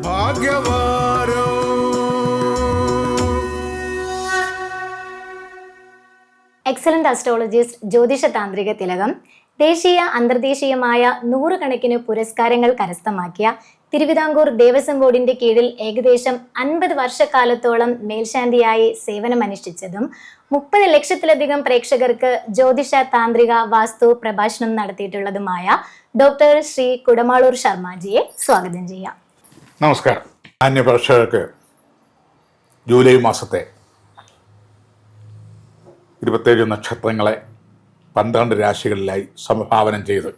ഭാഗ്യവാരം. Excellent അസ്ട്രോളജിസ്റ്റ് ജ്യോതിഷ താന്ത്രിക തിലകം ദേശീയ അന്തർദേശീയമായ നൂറുകണക്കിന് പുരസ്കാരങ്ങൾ കരസ്ഥമാക്കിയ തിരുവിതാംകൂർ ദേവസ്വം ബോർഡിന്റെ കീഴിൽ ഏകദേശം 50 വർഷക്കാലത്തോളം മേൽശാന്തിയായി സേവനമനുഷ്ഠിച്ചതും 30 ലക്ഷത്തിലധികം പ്രേക്ഷകർക്ക് ജ്യോതിഷ താന്ത്രിക വാസ്തു പ്രഭാഷണം നടത്തിയിട്ടുള്ളതുമായ ഡോക്ടർ ശ്രീ കുടമാളൂർ ശർമാജിയെ സ്വാഗതം ചെയ്യാം. നമസ്കാരം. അന്യപ്രേക്ഷകർക്ക് ജൂലൈ മാസത്തെ 27 നക്ഷത്രങ്ങളെ 12 രാശികളിലായി സമഭാവനം ചെയ്ത്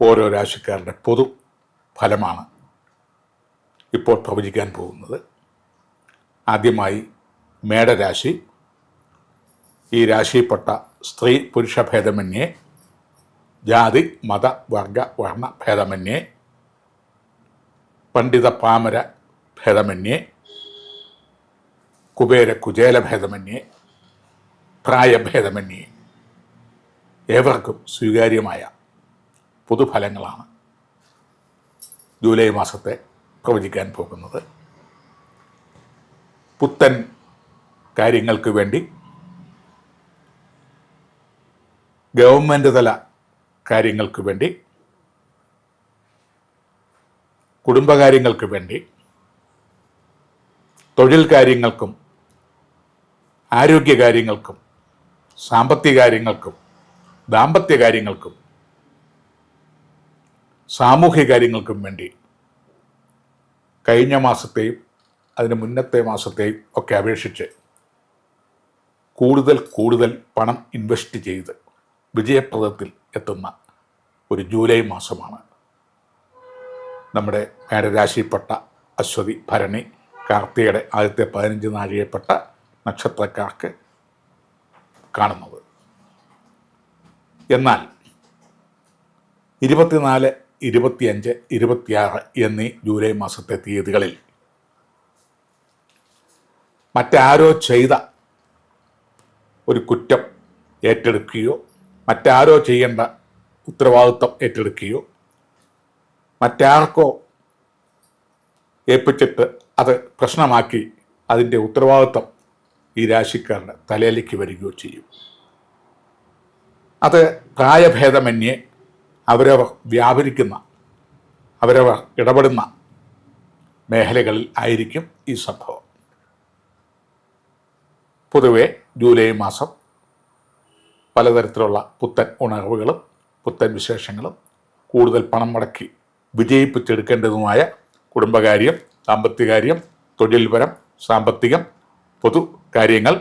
ഓരോ രാശിക്കാരുടെ പൊതു ഫലമാണ് ഇപ്പോൾ പ്രവചിക്കാൻ പോകുന്നത്. ആദ്യമായി മേടരാശി. ഈ രാശിയിൽപ്പെട്ട സ്ത്രീ പുരുഷ ഭേദമന്യേ, ജാതി മത വർഗ വർണ്ണ ഭേദമന്യേ, പണ്ഡിത പാമര ഭേദമന്യേ, കുബേര കുചേല ഭേദമന്യേ, പ്രായഭേദമന്യേ ഏവർക്കും സ്വീകാര്യമായ പൊതുഫലങ്ങളാണ് ജൂലൈ മാസത്തെ പ്രവചിക്കാൻ പോകുന്നത്. പുത്തൻ കാര്യങ്ങൾക്ക് വേണ്ടി, ഗവൺമെൻറ് തല കാര്യങ്ങൾക്ക് വേണ്ടി, കുടുംബകാര്യങ്ങൾക്ക് വേണ്ടി, തൊഴിൽ കാര്യങ്ങൾക്കും ആരോഗ്യകാര്യങ്ങൾക്കും സാമ്പത്തിക കാര്യങ്ങൾക്കും ദാമ്പത്യ കാര്യങ്ങൾക്കും സാമൂഹ്യ കാര്യങ്ങൾക്കും വേണ്ടി കഴിഞ്ഞ മാസത്തെയും അതിന് മുന്നത്തെ മാസത്തെയും ഒക്കെ അപേക്ഷിച്ച് കൂടുതൽ പണം ഇൻവെസ്റ്റ് ചെയ്ത് വിജയപ്രദത്തിൽ എത്തുന്ന ഒരു ജൂലൈ മാസമാണ് നമ്മുടെ മേടരാശിയിൽപ്പെട്ട അശ്വതി, ഭരണി, കാർത്തികയുടെ ആദ്യത്തെ 15 നാഴികയിൽപ്പെട്ട നക്ഷത്രക്കാർക്ക് കാണുന്നത്. എന്നാൽ 24, 25, 26 എന്നീ ജൂലൈ മാസത്തെ തീയതികളിൽ മറ്റാരോ ചെയ്ത ഒരു കുറ്റം ഏറ്റെടുക്കുകയോ മറ്റാരോ ചെയ്യേണ്ട ഉത്തരവാദിത്വം ഏറ്റെടുക്കുകയോ മറ്റാർക്കോ ഏൽപ്പിച്ചിട്ട് അത് പ്രശ്നമാക്കി അതിൻ്റെ ഉത്തരവാദിത്വം ഈ രാശിക്കാരുടെ തലയിലേക്ക് വരികയോ ചെയ്യും. അത് പ്രായഭേദമന്യേ അവരവർ വ്യാപരിക്കുന്ന, അവരവർ ഇടപെടുന്ന മേഖലകളിൽ ആയിരിക്കും ഈ സംഭവം. പൊതുവെ ജൂലൈ മാസം പലതരത്തിലുള്ള പുത്തൻ ഉണർവുകളും പുത്തൻ വിശേഷങ്ങളും കൂടുതൽ പണം മുടക്കി വിജയിപ്പിച്ചെടുക്കേണ്ടതുമായ കുടുംബകാര്യം, ദാമ്പത്യകാര്യം, തൊഴിൽപരം, സാമ്പത്തികം, പൊതു കാര്യങ്ങൾ,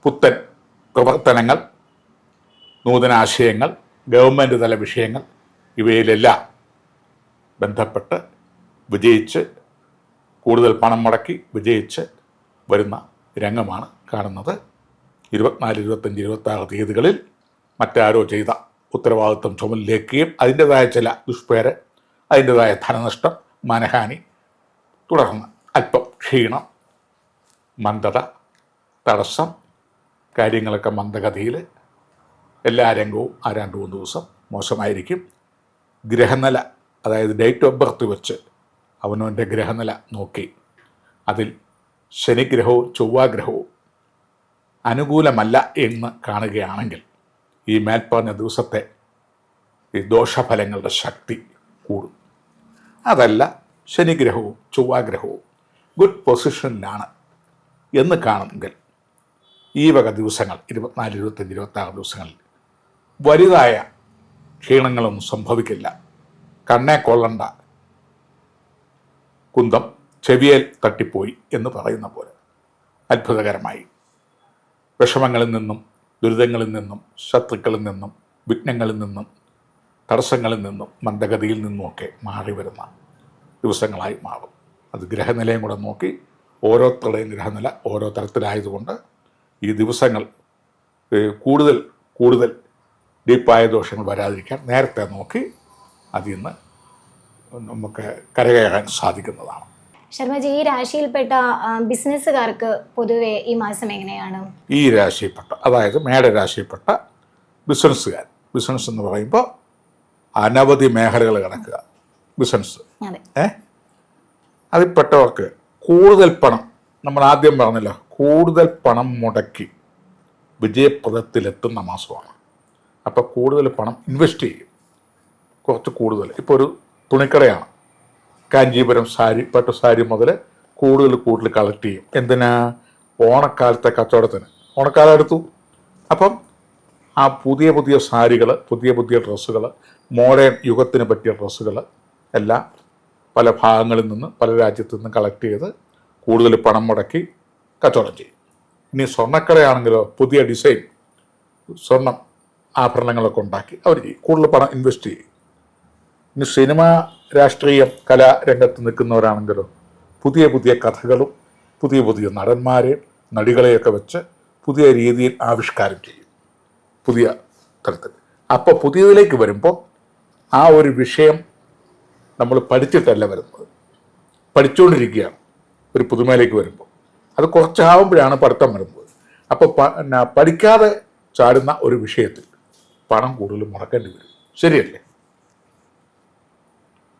പുത്തൻ പ്രവർത്തനങ്ങൾ, നൂതനാശയങ്ങൾ, ഗവൺമെൻറ് തല വിഷയങ്ങൾ ഇവയിലെല്ലാം ബന്ധപ്പെട്ട് വിജയിച്ച് കൂടുതൽ പണം മുടക്കി വിജയിച്ച് വരുന്ന രംഗമാണ് കാണുന്നത്. 24, 25, 26 തീയതികളിൽ മറ്റാരോ ചെയ്ത ഉത്തരവാദിത്വം ചുമലിലേക്കുകയും അതിൻ്റെതായ ചില ദുഷ്പേര്, അതിൻ്റെതായ ധനനഷ്ടം, മാനഹാനി, തുടർന്ന് അല്പം ക്ഷീണം, മന്ദത, തടസ്സം, കാര്യങ്ങളൊക്കെ മന്ദഗതിയിൽ എല്ലാ രംഗവും ആ 2-3 ദിവസം മോശമായിരിക്കും. ഗ്രഹനില, അതായത് ഡേറ്റ് ഓഫ് ബർത്ത് വെച്ച് അവനവൻ്റെ ഗ്രഹനില നോക്കി അതിൽ ശനിഗ്രഹവും ചൊവ്വാഗ്രഹവും അനുകൂലമല്ല എന്ന് കാണുകയാണെങ്കിൽ ഈ മേൽപ്പറഞ്ഞ ദിവസത്തെ ഈ ദോഷഫലങ്ങളുടെ ശക്തി കൂടും. അതല്ല, ശനിഗ്രഹവും ചൊവ്വാഗ്രഹവും ഗുഡ് പൊസിഷനിലാണ് എന്ന് കാണുമെങ്കിൽ ഈ വക ദിവസങ്ങൾ 24, 25, 26 ദിവസങ്ങളിൽ വലുതായ ക്ഷീണങ്ങളൊന്നും സംഭവിക്കില്ല. കണ്ണേ കൊള്ളണ്ട കുന്തം ചെവിയേൽ തട്ടിപ്പോയി എന്ന് പറയുന്ന പോലെ അത്ഭുതകരമായി വിഷമങ്ങളിൽ നിന്നും ദുരിതങ്ങളിൽ നിന്നും ശത്രുക്കളിൽ നിന്നും വിഘ്നങ്ങളിൽ നിന്നും തടസ്സങ്ങളിൽ നിന്നും മന്ദഗതിയിൽ നിന്നുമൊക്കെ മാറി വരുന്ന ദിവസങ്ങളായി മാറും. അത് ഗ്രഹനിലയും കൂടെ നോക്കി, ഓരോരുത്തരുടെയും ഗ്രഹനില ഓരോ തരത്തിലായതുകൊണ്ട് ഈ ദിവസങ്ങൾ കൂടുതൽ ഡീപ്പായ ദോഷങ്ങൾ വരാതിരിക്കാൻ നേരത്തെ നോക്കി അതിൽ നിന്ന് നമുക്ക് കരകയറാൻ സാധിക്കുന്നതാണ്. ശർമ്മജി, ഈ രാശിയിൽപ്പെട്ട ബിസിനസ്സുകാർക്ക് പൊതുവെ ഈ മാസം എങ്ങനെയാണ്? ഈ രാശിയിൽപ്പെട്ട, അതായത് മേടരാശിയിൽപ്പെട്ട ബിസിനസ്സുകാർ, ബിസിനസ് എന്ന് പറയുമ്പോൾ അനവധി മേഖലകൾ കിടക്കുക. ബിസിനസ് അതിൽപ്പെട്ടവർക്ക് കൂടുതൽ പണം, നമ്മൾ ആദ്യം പറഞ്ഞല്ലോ, കൂടുതൽ പണം മുടക്കി വിജയപ്രദത്തിലെത്തുന്ന മാസമാണ്. അപ്പോൾ കൂടുതൽ പണം ഇൻവെസ്റ്റ് ചെയ്യും, കുറച്ച് കൂടുതൽ. ഇപ്പോൾ ഒരു തുണിക്കടയാണ്, കാഞ്ചീപുരം സാരി, പട്ടു സാരി മുതൽ കൂടുതൽ കളക്ട് ചെയ്യും. എന്തിനാ? ഓണക്കാലത്തെ കച്ചവടത്തിന്. ഓണക്കാലം എടുത്തു. അപ്പം ആ പുതിയ സാരികൾ, പുതിയ ഡ്രസ്സുകൾ, മോഡേൺ യുഗത്തിന് പറ്റിയ ഡ്രസ്സുകൾ എല്ലാം പല ഭാഗങ്ങളിൽ നിന്ന്, പല രാജ്യത്തു നിന്ന് കളക്ട് ചെയ്ത് കൂടുതൽ പണം മുടക്കി കച്ചവടം ചെയ്യും. ഇനി സ്വർണ്ണക്കടയാണെങ്കിലോ പുതിയ ഡിസൈൻ സ്വർണം ആഭരണങ്ങളൊക്കെ ഉണ്ടാക്കി അവർ ചെയ്യും, കൂടുതൽ പണം ഇൻവെസ്റ്റ് ചെയ്യും. ഇനി സിനിമ, രാഷ്ട്രീയം, കലാരംഗത്ത് നിൽക്കുന്നവരാണെങ്കിലോ പുതിയ കഥകളും പുതിയ നടന്മാരെയും നടികളെയൊക്കെ വെച്ച് പുതിയ രീതിയിൽ ആവിഷ്കാരം ചെയ്യും, പുതിയ തരത്തിൽ. അപ്പോൾ പുതിയതിലേക്ക് വരുമ്പോൾ ആ ഒരു വിഷയം നമ്മൾ പഠിച്ചിട്ടല്ല വരുന്നത്, പഠിച്ചുകൊണ്ടിരിക്കുകയാണ് ഒരു പുതുമയിലേക്ക് വരുമ്പോൾ. അത് കുറച്ചാവുമ്പോഴാണ് പഠിത്തം വരുന്നത്. അപ്പോൾ പഠിക്കാതെ ചാടുന്ന ഒരു വിഷയത്തിൽ പണം കൂടുതൽ മുടക്കേണ്ടി വരും. ശരിയല്ലേ?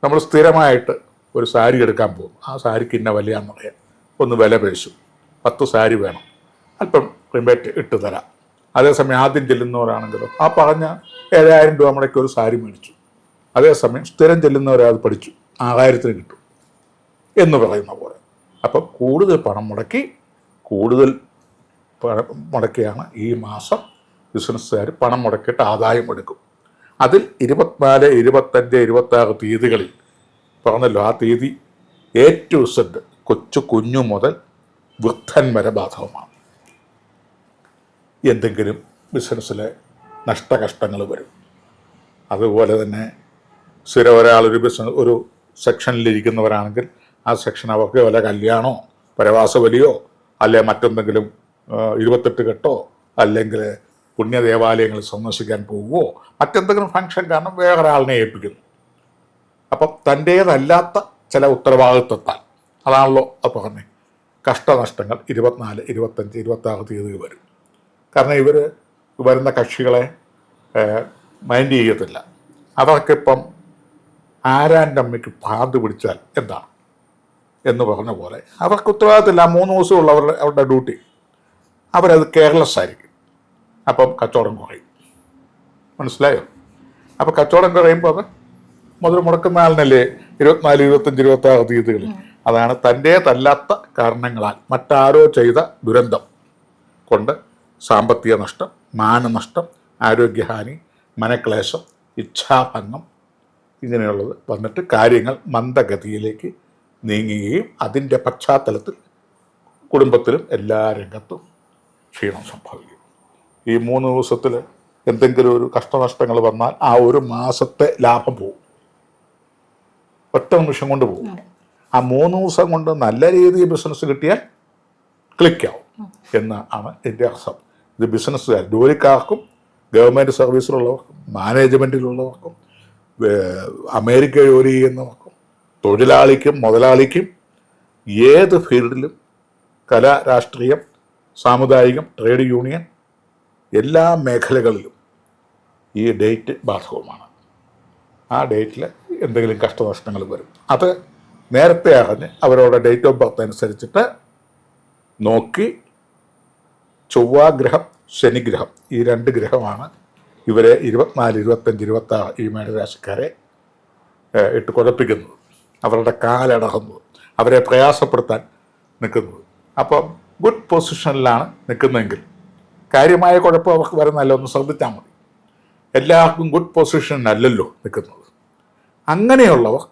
നമ്മൾ സ്ഥിരമായിട്ട് ഒരു സാരി എടുക്കാൻ പോകും, ആ സാരിക്ക് ഇന്ന വിലയാണെന്ന് പറയാം, ഒന്ന് വില പേശും, 10 സാരി വേണം, അല്പം റിബേറ്റ് ഇട്ട് തരാം. അതേസമയം ആദ്യം ചെല്ലുന്നവരാണെങ്കിലോ ആ പറഞ്ഞ 7000 രൂപ മുടക്കി ഒരു സാരി മേടിച്ചു. അതേസമയം സ്ഥിരം ചെല്ലുന്നവരത് പഠിച്ചു, 6000-ന് കിട്ടും എന്ന് പറയുന്ന പോലെ. അപ്പം കൂടുതൽ പണം മുടക്കിയാണ് ഈ മാസം ബിസിനസ്സുകാർ പണം മുടക്കിയിട്ട് ആദായം എടുക്കും. അതിൽ 24, 25, 26 തീയതികളിൽ പറഞ്ഞല്ലോ, ആ തീയതി A-Z കുഞ്ഞു മുതൽ വൃദ്ധൻ വരെ ബാധകമാണ്. എന്തെങ്കിലും ബിസിനസ്സിലെ നഷ്ടകഷ്ടങ്ങൾ വരും. അതുപോലെ തന്നെ സ്ഥിരം ഒരാളൊരു ഒരു സെക്ഷനിലിരിക്കുന്നവരാണെങ്കിൽ ആ സെക്ഷൻ അവർക്ക് വല്ല കല്യാണമോ പരവാസബലിയോ അല്ലെ മറ്റെന്തെങ്കിലും 28 കെട്ടോ അല്ലെങ്കിൽ പുണ്യദേവാലയങ്ങൾ സന്ദർശിക്കാൻ പോവുമോ മറ്റെന്തെങ്കിലും ഫംഗ്ഷൻ കാരണം വേറൊരാളിനെ ഏൽപ്പിക്കുന്നു. അപ്പം തൻ്റേതല്ലാത്ത ചില ഉത്തരവാദിത്വത്താൽ, അതാണല്ലോ അത് പറഞ്ഞേ, കഷ്ടനഷ്ടങ്ങൾ 24, 25, 26 തീയതികൾ വരും. കാരണം ഇവർ വരുന്ന കക്ഷികളെ മൈൻഡ് ചെയ്യത്തില്ല. അവർക്കിപ്പം ആരാൻ്റെ അമ്മയ്ക്ക് ഭ്രാന്ത് പിടിച്ചാൽ എന്താണ് എന്ന് പറഞ്ഞ പോലെ അവർക്ക് ഉത്തരവാദിത്തമില്ല. 3 ദിവസമുള്ള അവരുടെ ഡ്യൂട്ടി, അവരത് കെയർലെസ് ആയിരിക്കും. അപ്പം കച്ചവടം കുറയും. മനസ്സിലായോ? അപ്പം കച്ചവടം കുറയുമ്പോൾ അത് മുതൽ മുടക്കുന്ന ആളിനല്ലേ 24, 25, 26 തീയതികളിൽ. അതാണ് തൻ്റേതല്ലാത്ത കാരണങ്ങളാൽ മറ്റാരോ ചെയ്ത ദുരന്തം കൊണ്ട് സാമ്പത്തിക നഷ്ടം, മാനനഷ്ടം, ആരോഗ്യഹാനി, മനക്ലേശം, ഇച്ഛാഭംഗം ഇങ്ങനെയുള്ളത് വന്നിട്ട് കാര്യങ്ങൾ മന്ദഗതിയിലേക്ക് നീങ്ങുകയും അതിൻ്റെ പശ്ചാത്തലത്തിൽ കുടുംബത്തിലും എല്ലാ രംഗത്തും ക്ഷീണം സംഭവിക്കും. ഈ 3 ദിവസത്തിൽ എന്തെങ്കിലും ഒരു കഷ്ടനഷ്ടങ്ങൾ വന്നാൽ ആ ഒരു മാസത്തെ ലാഭം പോകും, ഒറ്റ നിമിഷം കൊണ്ട് പോകും. ആ 3 ദിവസം കൊണ്ട് നല്ല രീതിയിൽ ബിസിനസ് കിട്ടിയാൽ ക്ലിക്കാവും എന്നാണ് എൻ്റെ അർത്ഥം. ഇത് ബിസിനസ്സുകാർ, ജോലിക്കാർക്കും ഗവൺമെൻറ് സർവീസിലുള്ളവർക്കും മാനേജ്മെൻറ്റിലുള്ളവർക്കും അമേരിക്ക ജോലി ചെയ്യുന്നവർക്കും തൊഴിലാളിക്കും മുതലാളിക്കും ഏത് ഫീൽഡിലും കല, രാഷ്ട്രീയം, സാമുദായികം, ട്രേഡ് യൂണിയൻ എല്ലാ മേഖലകളിലും ഈ ഡേറ്റ് ബാധകമാണ്. ആ ഡേറ്റിൽ എന്തെങ്കിലും കഷ്ടനഷ്ടങ്ങൾ വരും. അത് നേരത്തെ അറിഞ്ഞ് അവരുടെ ഡേറ്റ് ഓഫ് ബർത്ത് അനുസരിച്ചിട്ട് നോക്കി ചൊവ്വാഗ്രഹം, ശനിഗ്രഹം, ഈ 2 ഗ്രഹമാണ് ഇവരെ 24, 25, 26 ഈ മേടരാശിക്കാരെ ഇട്ട് കുഴപ്പിക്കുന്നത്, അവരുടെ കാലടങ്ങുന്നത്, അവരെ പ്രയാസപ്പെടുത്താൻ നിൽക്കുന്നത്. അപ്പം ഗുഡ് പൊസിഷനിലാണ് നിൽക്കുന്നതെങ്കിൽ കാര്യമായ കുഴപ്പം അവർക്ക് വരുന്നല്ലോ, ഒന്ന് ശ്രദ്ധിച്ചാൽ മതി. എല്ലാവർക്കും ഗുഡ് പൊസിഷനല്ലല്ലോ നിൽക്കുന്നത്. അങ്ങനെയുള്ളവർ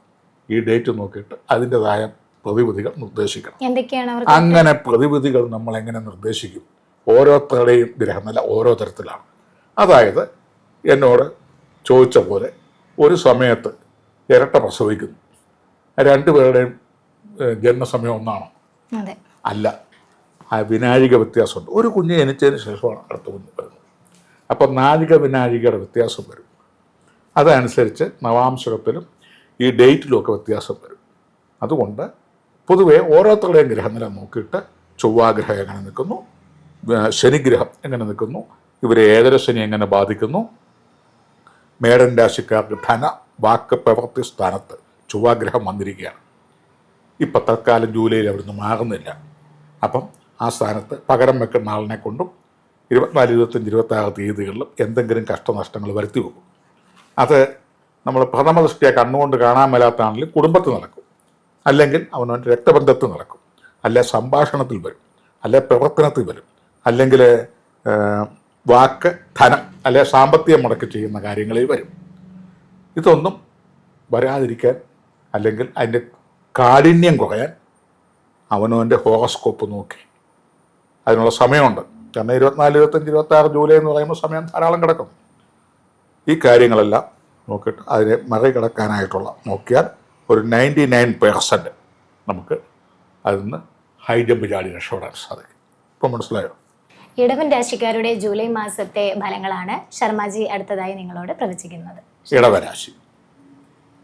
ഈ ഡേറ്റ് നോക്കിയിട്ട് അതിൻ്റെതായ പ്രതിവിധികൾ നിർദ്ദേശിക്കണം. അങ്ങനെ പ്രതിവിധികൾ നമ്മൾ എങ്ങനെ നിർദ്ദേശിക്കും? ഓരോരുത്തരുടെയും ഗ്രഹമല്ല, ഓരോ തരത്തിലാണ്. അതായത് എന്നോട് ചോദിച്ച പോലെ ഒരു സമയത്ത് ഇരട്ട പ്രസവിക്കുന്നു, 2 പേരുടെയും ജന്മസമയം ഒന്നാണോ? അല്ല, ആ വിനാഴിക വ്യത്യാസമുണ്ട്. ഒരു കുഞ്ഞ് ജനിച്ചതിന് ശേഷമാണ് അടുത്ത കുഞ്ഞ് വരുന്നത്. അപ്പം വിനാഴികയുടെ വ്യത്യാസം വരും. അതനുസരിച്ച് നവാംശകത്തിലും ഈ ഡേറ്റിലുമൊക്കെ വ്യത്യാസം വരും. അതുകൊണ്ട് പൊതുവേ ഓരോരുത്തരുടെയും ഗ്രഹനില നോക്കിയിട്ട് ചൊവ്വാഗ്രഹം എങ്ങനെ നിൽക്കുന്നു, ശനിഗ്രഹം എങ്ങനെ നിൽക്കുന്നു, ഇവരെ ഏതരശനി എങ്ങനെ ബാധിക്കുന്നു, മേടൻ രാശിക്കാർക്ക് ധന, വാക്ക്, പ്രവൃത്തി സ്ഥാനത്ത് ചൊവ്വാഗ്രഹം വന്നിരിക്കുകയാണ്. ഇപ്പം തൽക്കാലം ജൂലൈയിൽ അവിടുന്ന് മാറുന്നില്ല. അപ്പം ആ സ്ഥാനത്ത് പകരം വെക്കുന്ന ആളിനെ കൊണ്ടും 24, 25, 26 തീയതികളിലും എന്തെങ്കിലും കഷ്ടനഷ്ടങ്ങൾ വരുത്തി വെക്കും. അത് നമ്മൾ പ്രഥമ ദൃഷ്ടിയ കണ്ണുകൊണ്ട് കാണാൻ മേലാത്താണെങ്കിലും കുടുംബത്തിൽ നടക്കും, അല്ലെങ്കിൽ അവനവൻ്റെ രക്തബന്ധത്തിൽ നടക്കും, അല്ലെ സംഭാഷണത്തിൽ വരും, അല്ലെ പ്രവർത്തനത്തിൽ വരും, അല്ലെങ്കിൽ വാക്ക്, ധനം, അല്ലെ സാമ്പത്തികം മുടക്കി ചെയ്യുന്ന കാര്യങ്ങളിൽ വരും. ഇതൊന്നും വരാതിരിക്കാൻ അല്ലെങ്കിൽ അതിൻ്റെ കാഠിന്യം കുറയാൻ അവനവൻ്റെ ഹോറോസ്കോപ്പ് നോക്കി അതിനുള്ള സമയമുണ്ട്. കാരണം 24, 25, 26 ജൂലൈ എന്ന് പറയുമ്പോൾ സമയം ധാരാളം കിടക്കും. ഈ കാര്യങ്ങളെല്ലാം നോക്കിയിട്ട് അതിനെ മറികടക്കാനായിട്ടുള്ള നോക്കിയാൽ ഒരു 99% നമുക്ക് അതിൽ നിന്ന് ഹൈ ജമ്പ് ചാടി രക്ഷപ്പെടാൻ സാധിക്കും. ഇപ്പം മനസ്സിലായോ? ഇടവൻ രാശിക്കാരുടെ ജൂലൈ മാസത്തെ ഫലങ്ങളാണ് ശർമാജി അടുത്തതായി നിങ്ങളോട് പ്രവചിക്കുന്നത്. ഇടവരാശി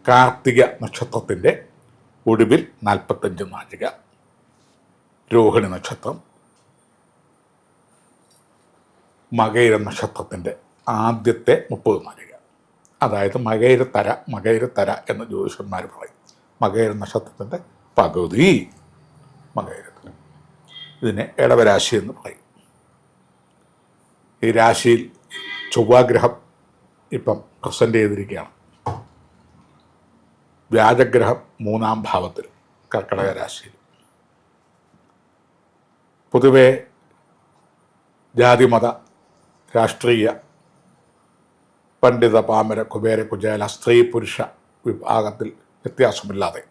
കാർത്തിക നക്ഷത്രത്തിൻ്റെ ഒടുവിൽ 45 നാഴിക, രോഹിണി നക്ഷത്രം, മകയിര നക്ഷത്രത്തിൻ്റെ ആദ്യത്തെ 30 നാഴിക. അതായത് മകയിരത്തര എന്ന് ജ്യോതിഷന്മാർ പറയും. മകയിര നക്ഷത്രത്തിൻ്റെ പകുതി മകയിരത്തര. ഇതിനെ ഇടവരാശി എന്ന് പറയും. ഈ രാശിയിൽ ചൊവ്വാഗ്രഹം ഇപ്പം പ്രസൻറ്റ് ചെയ്തിരിക്കുകയാണ്. വ്യാഴഗ്രഹം 3-ാം ഭാവത്തിൽ കർക്കിടക രാശിയിൽ. പൊതുവെ ജാതിമത രാഷ്ട്രീയ പണ്ഡിത പാമര കുബേര കുചേല സ്ത്രീ പുരുഷ വിഭാഗത്തിൽ വ്യത്യാസമില്ലാതെ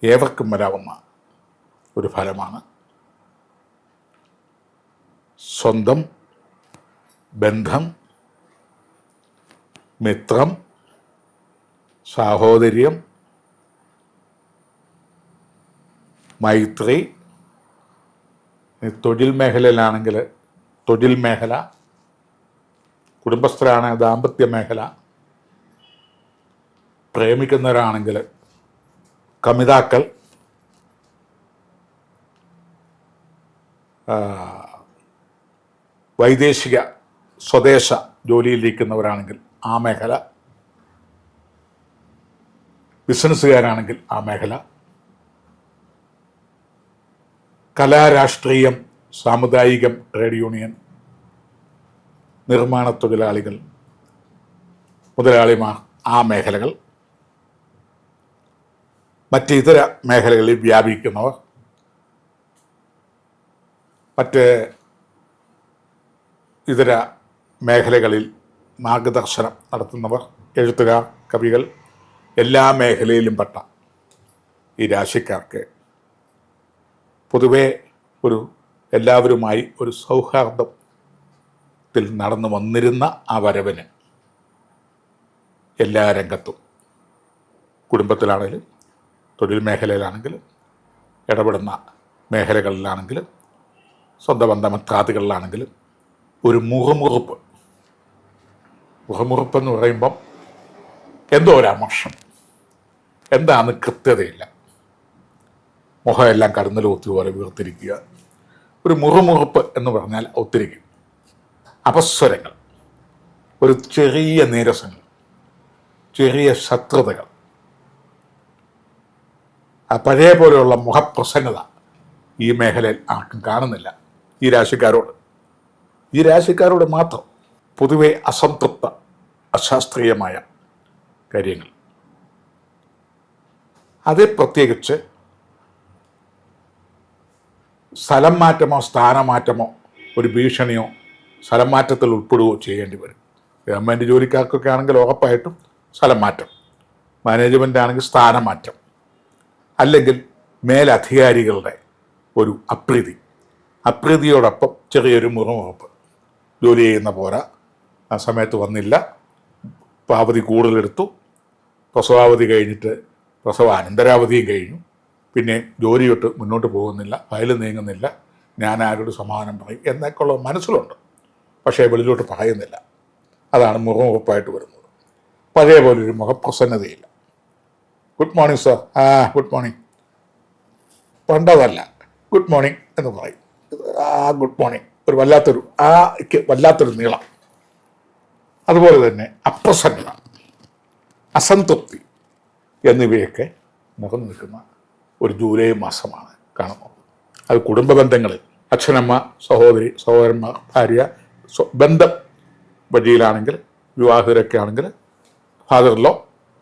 ഏവർക്കും വരാവുന്ന ഒരു ഫലമാണ് സ്വന്തം ബന്ധം, മിത്രം, സാഹോദര്യം, മൈത്രി. തൊഴിൽ മേഖലയിലാണെങ്കിൽ തൊഴിൽ മേഖല, കുടുംബസ്ഥരാണ് ദാമ്പത്യ മേഖല, പ്രേമിക്കുന്നവരാണെങ്കിൽ കമിതാക്കൾ, വൈദേശിക സ്വദേശ ജോലിയിലിരിക്കുന്നവരാണെങ്കിൽ ആ മേഖല, ബിസിനസ്സുകാരാണെങ്കിൽ ആ മേഖല, കലാരാഷ്ട്രീയം, സാമുദായികം, ട്രേഡ് യൂണിയൻ, നിർമ്മാണ തൊഴിലാളികൾ, മുതലാളിമാർ, ആ മേഖലകൾ, മറ്റ് ഇതര മേഖലകളിൽ വ്യാപിക്കുന്നവർ, മറ്റ് ഇതര മേഖലകളിൽ മാർഗദർശനം നടത്തുന്നവർ, എഴുത്തുകാർ, കവികൾ, എല്ലാ മേഖലയിലും പെട്ട ഈ രാശിക്കാർക്ക് പൊതുവെ എല്ലാവരുമായി ഒരു സൗഹാർദ്ദത്തിൽ നടന്നു വന്നിരുന്ന ആ വരവിന് എല്ലാ രംഗത്തും, കുടുംബത്തിലാണെങ്കിലും തൊഴിൽ മേഖലയിലാണെങ്കിലും ഇടപെടുന്ന മേഖലകളിലാണെങ്കിലും സ്വന്തം ബന്ധമിത്രാദികളിലാണെങ്കിലും ഒരു മുഖമുറുപ്പെന്ന് പറയുമ്പം എന്തോ ഒരു അമർഷം, എന്താണ് കൃത്യതയില്ല, മുഖമെല്ലാം കടന്നലൂത്തി പോലെ വീർത്തിരിക്കുക. ഒരു മുറുമുറുപ്പ് എന്ന് പറഞ്ഞാൽ ഒത്തിരിക്കും. അപസ്വരങ്ങൾ, ഒരു ചെറിയ നീരസങ്ങൾ, ചെറിയ ശത്രുതകൾ, ആ പഴയ പോലെയുള്ള മുഖപ്രസന്നത ഈ മേഖലയിൽ ആർക്കും കാണുന്നില്ല. ഈ രാശിക്കാരോട് മാത്രം പൊതുവെ അസംതൃപ്ത, അശാസ്ത്രീയമായ കാര്യങ്ങൾ. അതേ പ്രത്യേകിച്ച് സ്ഥലം മാറ്റമോ സ്ഥാനമാറ്റമോ ഒരു ഭീഷണിയോ സ്ഥലം മാറ്റത്തിൽ ഉൾപ്പെടുകയോ ചെയ്യേണ്ടി വരും. ഗവൺമെൻറ് ജോലിക്കാർക്കൊക്കെ ആണെങ്കിൽ ഉറപ്പായിട്ടും സ്ഥലം മാറ്റം, മാനേജ്മെൻ്റ് ആണെങ്കിൽ സ്ഥാനമാറ്റം, അല്ലെങ്കിൽ മേലധികാരികളുടെ ഒരു അപ്രീതിയോടൊപ്പം ചെറിയൊരു മുറുമുറുപ്പ്. ജോലി ചെയ്യുന്ന പോരാ, ആ സമയത്ത് വന്നില്ല, അവധി കൂടുതലെടുത്തു, പ്രസവാവധി കഴിഞ്ഞിട്ട് പ്രസവാനന്തരാവധിയും കഴിഞ്ഞു, പിന്നെ ജോലിയൊട്ട് മുന്നോട്ട് പോകുന്നില്ല, ഫയൽ നീങ്ങുന്നില്ല, ഞാൻ ആരോട് സമാധാനം പറയും എന്നൊക്കെയുള്ള മനസ്സിലുണ്ട്. പക്ഷേ വെളിയിലോട്ട് പറയുന്നില്ല. അതാണ് മുഖമുറപ്പായിട്ട് വരുന്നത്. പഴയ പോലൊരു മുഖപ്രസന്നതയില്ല. Good morning sir, good morning. പണ്ടതല്ല, ഗുഡ് മോർണിംഗ് എന്ന് പറയും. ഗുഡ് മോർണിംഗ് ഒരു വല്ലാത്തൊരു നീളം. അതുപോലെ തന്നെ അപ്രസന്നത, അസംതൃപ്തി എന്നിവയൊക്കെ നിറഞ്ഞു നിൽക്കുന്ന ഒരു ജൂലൈ മാസമാണ് കാണുന്നത്. അത് കുടുംബ ബന്ധങ്ങളിൽ അച്ഛനമ്മ, സഹോദരി, സഹോദരന്മാർ, ഭാര്യ, ബന്ധം വഴിയിലാണെങ്കിൽ, വിവാഹിതരൊക്കെ ആണെങ്കിൽ ഫാദറിലോ,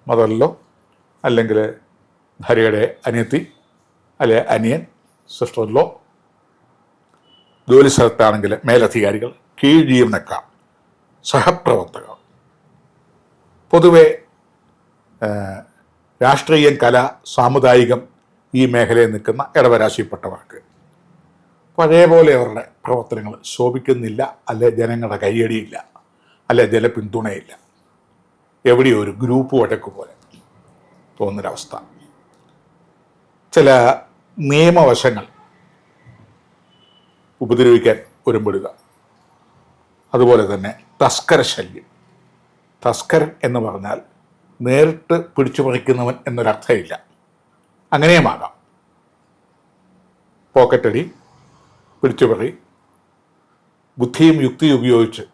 മദറിലോ, അല്ലെങ്കിൽ ഭാര്യയുടെ അനിയത്തി, അല്ലെ അനിയൻ, സിസ്റ്ററിലോ, ജോലി സ്ഥലത്താണെങ്കിൽ മേലധികാരികൾ, കീഴ് ജീവനക്കാർ, സഹപ്രവർത്തകർ, പൊതുവെ രാഷ്ട്രീയം, കല, സാമുദായികം ഈ മേഖലയിൽ നിൽക്കുന്ന ഇടവരാശിപ്പെട്ടവർക്ക് പഴയപോലെ അവരുടെ പ്രവർത്തനങ്ങൾ ശോഭിക്കുന്നില്ല, അല്ലെ ജനങ്ങളുടെ കയ്യടിയില്ല, അല്ലെ ജനപിന്തുണയില്ല. എവിടെയോ ഒരു ഗ്രൂപ്പ് വഴക്ക് പോലെ തോന്നുന്നൊരവസ്ഥ. ചില നിയമവശങ്ങൾ ഉപദ്രവിക്കാൻ ഒരുമ്പെടുക. അതുപോലെ തന്നെ തസ്കര ശല്യം. തസ്കരൻ എന്ന് പറഞ്ഞാൽ നേരിട്ട് പിടിച്ചു പറിക്കുന്നവൻ എന്നൊരർത്ഥമില്ല, അങ്ങനെയുമാകാം. പോക്കറ്റടി, പിടിച്ചുപറി, ബുദ്ധിയും യുക്തിയും ഉപയോഗിച്ച്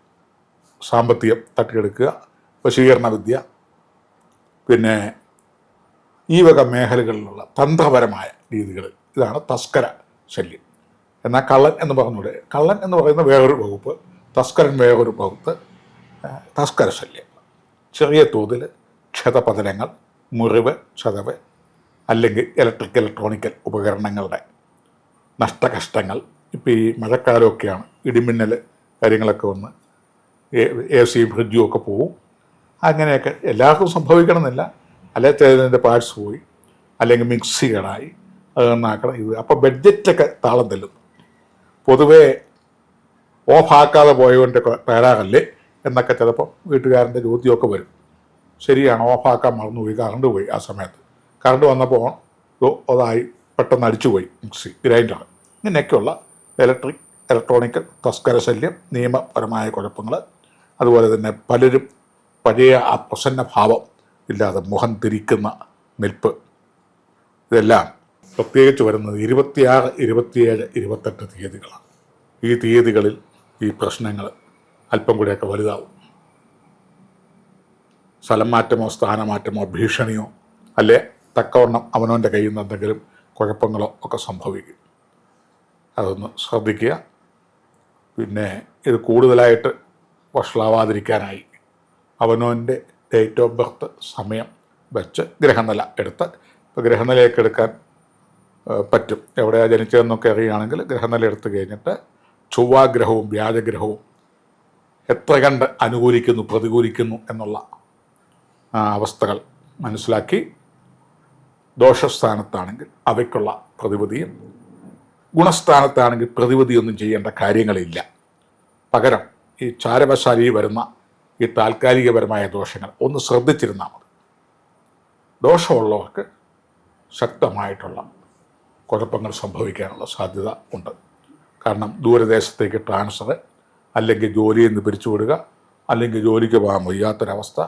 സാമ്പത്തികം തട്ടിയെടുക്കുക, വശീകരണ വിദ്യ, പിന്നെ ഈ വക മേഖലകളിലുള്ള തന്ത്രപരമായ രീതികൾ, ഇതാണ് തസ്കര ശല്യം. എന്നാൽ കള്ളൻ എന്ന് പറഞ്ഞൂടെ? കള്ളൻ എന്ന് പറയുന്ന വേറൊരു വകുപ്പ്, തസ്കരൻ വേറൊരു വകുപ്പ്. തസ്കര ശല്യം ചെറിയ തോതിൽ ക്ഷതപതനങ്ങൾ, മുറിവ്, ചതവ്, അല്ലെങ്കിൽ ഇലക്ട്രോണിക്കൽ ഉപകരണങ്ങളുടെ നഷ്ടകഷ്ടങ്ങൾ. ഇപ്പോൾ ഈ മഴക്കാലമൊക്കെയാണ്, ഇടിമിന്നൽ കാര്യങ്ങളൊക്കെ വന്ന് AC ഫ്രിഡ്ജും ഒക്കെ പോവും. അങ്ങനെയൊക്കെ എല്ലാവർക്കും സംഭവിക്കണമെന്നില്ല. അല്ലെങ്കിൽ ചിലതിൻ്റെ പാർട്സ് പോയി, അല്ലെങ്കിൽ മിക്സി കേടായി, അത് നന്നാക്കണം. ഇത് അപ്പോൾ ബഡ്ജറ്റൊക്കെ താളം തല്ലുന്നു. പൊതുവേ ഓഫാക്കാതെ പോയവൻ്റെ പേരാകല്ലേ എന്നൊക്കെ ചിലപ്പോൾ വീട്ടുകാരൻ്റെ ചോദ്യമൊക്കെ വരും. ശരിയാണ്, ഓഫാക്കാൻ മറന്നുപോയി, കറണ്ട് പോയി. ആ സമയത്ത് കറണ്ട് വന്നപ്പോൾ അതായി പെട്ടെന്ന് അടിച്ചുപോയി മിക്സി, ഗ്രൈൻഡർ. ഇങ്ങനെയൊക്കെയുള്ള ഇലക്ട്രോണിക്കൽ തസ്കര ശല്യം, നിയമപരമായ കുഴപ്പങ്ങൾ, അതുപോലെ തന്നെ പലരും പഴയ ആ പ്രസന്ന ഭാവം ഇല്ലാതെ മുഖം തിരിക്കുന്ന നിൽപ്പ്, ഇതെല്ലാം പ്രത്യേകിച്ച് വരുന്നത് 26, 27, 28 തീയതികളാണ്. ഈ തീയതികളിൽ ഈ പ്രശ്നങ്ങൾ അല്പം കൂടെയൊക്കെ വലുതാവും. സ്ഥലം മാറ്റമോ, സ്ഥാനമാറ്റമോ, ഭീഷണിയോ, അല്ലെ തക്കവണ്ണം അവനവൻ്റെ കയ്യിൽ നിന്ന് എന്തെങ്കിലും കുഴപ്പങ്ങളോ ഒക്കെ സംഭവിക്കും. അതൊന്ന് ശ്രദ്ധിക്കുക. പിന്നെ ഇത് കൂടുതലായിട്ട് വഷളാവാതിരിക്കാനായി അവനവൻ്റെ ഡേറ്റ് ഓഫ് ബർത്ത് സമയം വെച്ച് ഗ്രഹനില എടുത്ത്, ഇപ്പോൾ ഗ്രഹനിലയൊക്കെ എടുക്കാൻ പറ്റും, എവിടെയാണ് ജനിച്ചതെന്നൊക്കെ അറിയുകയാണെങ്കിൽ ഗ്രഹനില എടുത്ത് കഴിഞ്ഞിട്ട് ചൊവ്വാഗ്രഹവും വ്യാഴഗ്രഹവും എത്ര കണ്ട് അനുകൂലിക്കുന്നു, പ്രതികൂലിക്കുന്നു എന്നുള്ള അവസ്ഥകൾ മനസ്സിലാക്കി, ദോഷസ്ഥാനത്താണെങ്കിൽ അവയ്ക്കുള്ള പ്രതിവിധിയും, ഗുണസ്ഥാനത്താണെങ്കിൽ പ്രതിവിധിയൊന്നും ചെയ്യേണ്ട കാര്യങ്ങളില്ല. പകരം ഈ ചാരവശാലി വരുന്ന ഈ താൽക്കാലികപരമായ ദോഷങ്ങൾ ഒന്ന് ശ്രദ്ധിച്ചിരുന്നാൽ മതി. ദോഷമുള്ളവർക്ക് ശക്തമായിട്ടുള്ള കുഴപ്പങ്ങൾ സംഭവിക്കാനുള്ള സാധ്യത ഉണ്ട്. കാരണം ദൂരദേശത്തേക്ക് ട്രാൻസ്ഫർ, അല്ലെങ്കിൽ ജോലിയിൽ നിന്ന് പിരിച്ചുവിടുക, അല്ലെങ്കിൽ ജോലിക്ക് പോകാൻ വയ്യാത്തൊരവസ്ഥ,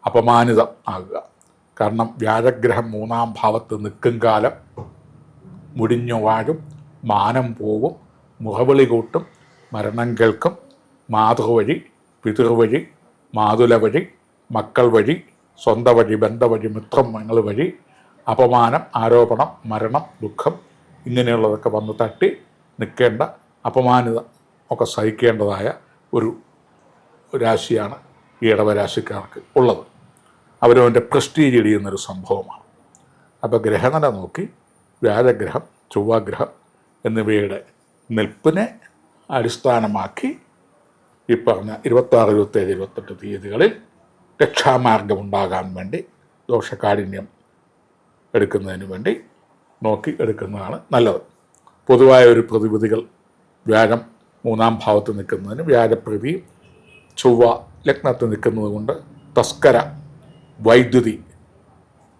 അപമാനിതം ആകുക. കാരണം വ്യാഴഗ്രഹം 3-ാം ഭാവത്ത് നിൽക്കും കാലം മുടിഞ്ഞു വാഴും, മാനം പോവും, മുഖവിളി കൂട്ടും, മരണം കേൾക്കും, മാതൃവഴി, പിതൃവഴി, മാതുല വഴി, മക്കൾ വഴി, സ്വന്തം വഴി, ബന്ധവഴി, മിത്രങ്ങൾ വഴി അപമാനം, ആരോപണം, മരണം, ദുഃഖം ഇങ്ങനെയുള്ളതൊക്കെ വന്ന് തട്ടി നിൽക്കേണ്ട, അപമാനിതം ഒക്കെ സഹിക്കേണ്ടതായ ഒരു രാശിയാണ് ഈ ഇടവരാശിക്കാർക്ക് ഉള്ളത്. അവരവൻ്റെ പ്രസ്റ്റീജ് ഇടിയുന്നൊരു സംഭവമാണ്. അപ്പോൾ ഗ്രഹനില നോക്കി വ്യാഴഗ്രഹം, ചൊവ്വാഗ്രഹം എന്നിവയുടെ നിൽപ്പിനെ അടിസ്ഥാനമാക്കി ഈ പറഞ്ഞ 26, 27, 28 തീയതികളിൽ രക്ഷാമാർഗം ഉണ്ടാകാൻ വേണ്ടി, ദോഷകാഠിന്യം എടുക്കുന്നതിന് വേണ്ടി നോക്കി എടുക്കുന്നതാണ് നല്ലത്. പൊതുവായ ഒരു പ്രതിവിധികൾ, വ്യാഴം 3-ാം ഭാവത്ത് നിൽക്കുന്നതിന് വ്യാഴപ്രതി, ചൊവ്വ ലഗ്നത്തിൽ നിൽക്കുന്നത് കൊണ്ട് തസ്കര, വൈദ്യുതി,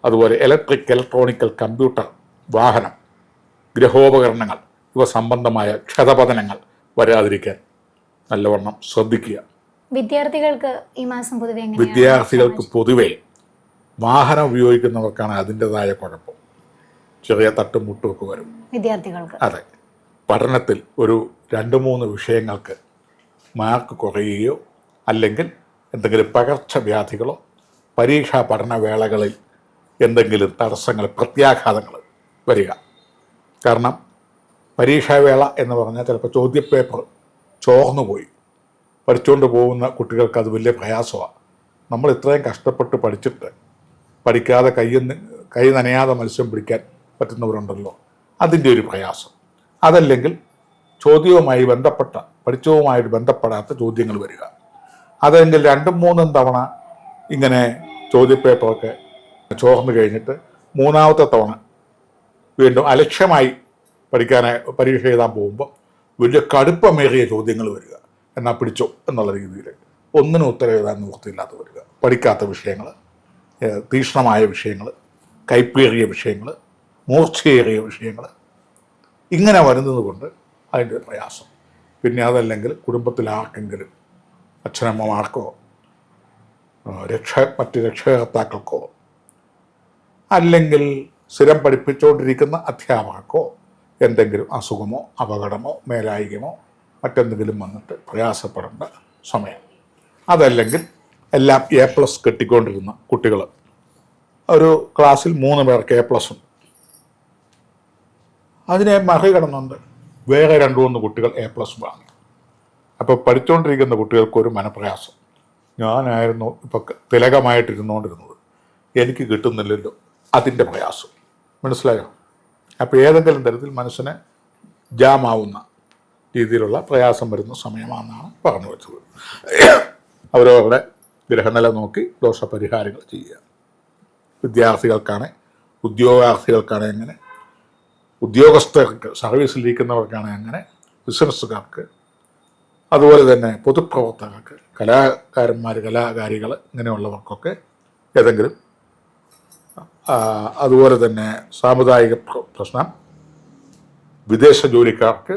അതുപോലെ ഇലക്ട്രോണിക്കൽ, കമ്പ്യൂട്ടർ, വാഹനം, ഗ്രഹോപകരണങ്ങൾ ഇവ സംബന്ധമായ ക്ഷതപതനങ്ങൾ വരാതിരിക്കാൻ നല്ലവണ്ണം ശ്രദ്ധിക്കുക. വിദ്യാർത്ഥികൾക്ക് ഈ മാസം പൊതുവെ വിദ്യാർത്ഥികൾക്ക് പൊതുവെ വാഹനം ഉപയോഗിക്കുന്നവർക്കാണ് അതിൻ്റെതായ കുഴപ്പം. ചെറിയ തട്ടും മുട്ടുമൊക്കെ വരും വിദ്യാർത്ഥികൾക്ക്. അതെ, പഠനത്തിൽ ഒരു 2-3 വിഷയങ്ങൾക്ക് മാർക്ക് കുറയുകയോ, അല്ലെങ്കിൽ എന്തെങ്കിലും പകർച്ചവ്യാധികളോ, പരീക്ഷാ പഠനവേളകളിൽ എന്തെങ്കിലും തടസ്സങ്ങൾ, പ്രത്യാഘാതങ്ങൾ വരിക. കാരണം പരീക്ഷാവേള എന്ന് പറഞ്ഞാൽ ചിലപ്പോൾ ചോദ്യപേപ്പർ ചോർന്നു പോയി പഠിച്ചുകൊണ്ട് പോകുന്ന കുട്ടികൾക്ക് അത് വലിയ പ്രയാസമാണ്. നമ്മൾ ഇത്രയും കഷ്ടപ്പെട്ട് പഠിച്ചിട്ട് പഠിക്കാതെ കൈ നനയാതെ മത്സ്യം പിടിക്കാൻ പറ്റുന്നവരുണ്ടല്ലോ, അതിൻ്റെ ഒരു പ്രയാസം. അതല്ലെങ്കിൽ ചോദ്യവുമായി ബന്ധപ്പെട്ട പഠിച്ചവുമായിട്ട് ബന്ധപ്പെടാത്ത ചോദ്യങ്ങൾ വരിക. അതെങ്കിൽ 2-3 തവണ ഇങ്ങനെ ചോദ്യപേപ്പറൊക്കെ ചോർന്നു കഴിഞ്ഞിട്ട് 3-ാമത്തെ തവണ വീണ്ടും അലക്ഷ്യമായി പരീക്ഷ എഴുതാൻ പോകുമ്പോൾ വലിയ കടുപ്പമേറിയ ചോദ്യങ്ങൾ വരിക. എന്നാൽ പിടിച്ചോ എന്നുള്ള രീതിയിൽ ഒന്നിനും ഉത്തരം എഴുതാൻ നിവൃത്തിയില്ലാതെ വരിക. പഠിക്കാത്ത വിഷയങ്ങൾ, തീക്ഷ്ണമായ വിഷയങ്ങൾ, കൈപ്പേറിയ വിഷയങ്ങൾ, മൂർച്ചയേറിയ വിഷയങ്ങൾ, ഇങ്ങനെ വരുന്നത് കൊണ്ട് അതിൻ്റെ പ്രയാസം. പിന്നെ അതല്ലെങ്കിൽ കുടുംബത്തിൽ ആർക്കെങ്കിലും അച്ഛനമ്മമാർക്കോ മറ്റ് രക്ഷകർത്താക്കൾക്കോ അല്ലെങ്കിൽ സ്ഥിരം പഠിപ്പിച്ചുകൊണ്ടിരിക്കുന്ന അധ്യാപകർക്കോ എന്തെങ്കിലും അസുഖമോ അപകടമോ മേലായികമോ മറ്റെന്തെങ്കിലും വന്നിട്ട് പ്രയാസപ്പെടേണ്ട സമയം. അതല്ലെങ്കിൽ എല്ലാം A+ കെട്ടിക്കൊണ്ടിരുന്ന കുട്ടികൾ, ഒരു ക്ലാസ്സിൽ 3 പേർക്ക് A+ ഉണ്ട്, അതിനെ മറികടന്നുണ്ട് വേറെ 2-3 കുട്ടികൾ A+ വാങ്ങി. അപ്പോൾ പഠിച്ചുകൊണ്ടിരിക്കുന്ന കുട്ടികൾക്കൊരു മനപ്രയാസം. ഞാനായിരുന്നു ഇപ്പോൾ തിലകമായിട്ടിരുന്നുകൊണ്ടിരുന്നത്, എനിക്ക് കിട്ടുന്നില്ലല്ലോ, അതിൻ്റെ പ്രയാസം. മനസ്സിലായോ? അപ്പോൾ ഏതെങ്കിലും തരത്തിൽ മനസ്സിന് ജാമാവുന്ന രീതിയിലുള്ള പ്രയാസം വരുന്ന സമയമാണെന്നാണ് പറഞ്ഞു വെച്ചത്. അവരവരുടെ ഗ്രഹനില നോക്കി ദോഷപരിഹാരങ്ങൾ ചെയ്യുക. വിദ്യാർത്ഥികൾക്കാണ്, ഉദ്യോഗാർത്ഥികൾക്കാണ് എങ്ങനെ, ഉദ്യോഗസ്ഥർക്ക് സർവീസിലിരിക്കുന്നവർക്കാണ് അങ്ങനെ, ബിസിനസ്സുകാർക്ക്, അതുപോലെ തന്നെ പൊതുപ്രവർത്തകർക്ക്, കലാകാരന്മാർ, കലാകാരികൾ, ഇങ്ങനെയുള്ളവർക്കൊക്കെ ഏതെങ്കിലും, അതുപോലെ തന്നെ സാമുദായിക പ്രശ്നം, വിദേശ ജോലിക്കാർക്ക്,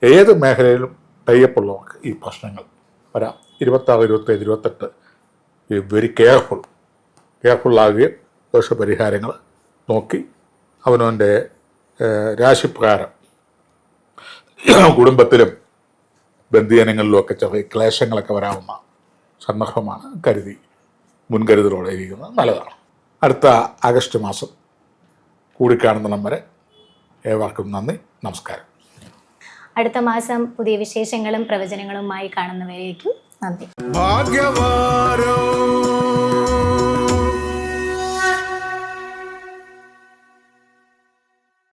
ഏത് മേഖലയിലും ടൈപ്പുള്ളവർക്ക് ഈ പ്രശ്നങ്ങൾ വരാം. 26, 27, 28 വെരി കെയർഫുള്ളാകുകയും ദോഷപരിഹാരങ്ങൾ നോക്കി അവനവൻ്റെ രാശിപ്രകാരം കുടുംബത്തിലും ബന്ധുജനങ്ങളിലുമൊക്കെ ചെറിയ ക്ലേശങ്ങളൊക്കെ വരാവുന്ന സന്ദർഭമാണ് കരുതി മുൻകരുതലോടെ ഇരിക്കുന്നത് നല്ലതാണ്. അടുത്ത ആഗസ്റ്റ് മാസം കൂടിക്കാണുന്നിടം വരെ ഏവർക്കും നന്ദി, നമസ്കാരം. അടുത്ത മാസം പുതിയ വിശേഷങ്ങളും പ്രവചനങ്ങളുമായി കാണുന്നവരേക്കും നന്ദി. ഭാഗ്യവാരോ